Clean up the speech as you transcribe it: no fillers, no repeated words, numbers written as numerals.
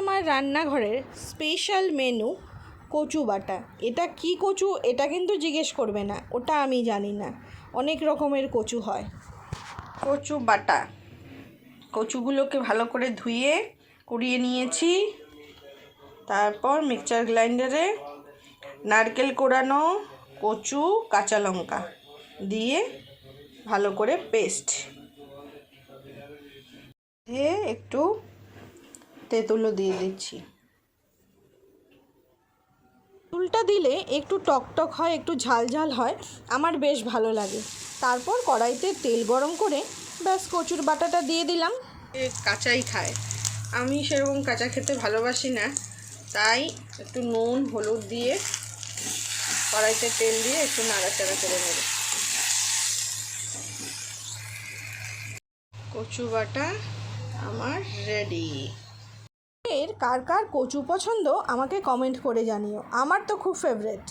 আমার রান্নাঘরের special menu কচু বাটা। এটা কি কচু এটা কিন্তু জিজ্ঞেস করবে না, ওটা আমি জানি না, অনেক রকমের কচু হয়। কচু বাটা, কচুগুলোকে ভালো করে ধুয়ে কুড়িয়ে নিয়েছি। তারপর মিক্সচার গ্রাইন্ডারে নারকেল কোড়ানো, কচু, কাঁচা লঙ্কা দিয়ে ভালো করে পেস্ট দিয়ে একটু তেঁতুলও দিয়ে দিচ্ছি। তেঁতুলটা দিলে একটু টকটক হয়, একটু ঝাল ঝাল হয়, আমার বেশ ভালো লাগে। তারপর কড়াইতে তেল গরম করে ব্যাস কচুর বাটাটা দিয়ে দিলাম। কাঁচাই খায়, আমি সেরকম কাঁচা খেতে ভালোবাসি না, তাই একটু নুন হলুদ দিয়ে কড়াইতে তেল দিয়ে একটু নাড়াচাড়া করে নেব। কচু বাটা আমার রেডি। এর কার কার কচু পছন্দ আমাকে কমেন্ট করে জানিও, আমার তো খুব ফেভারিট।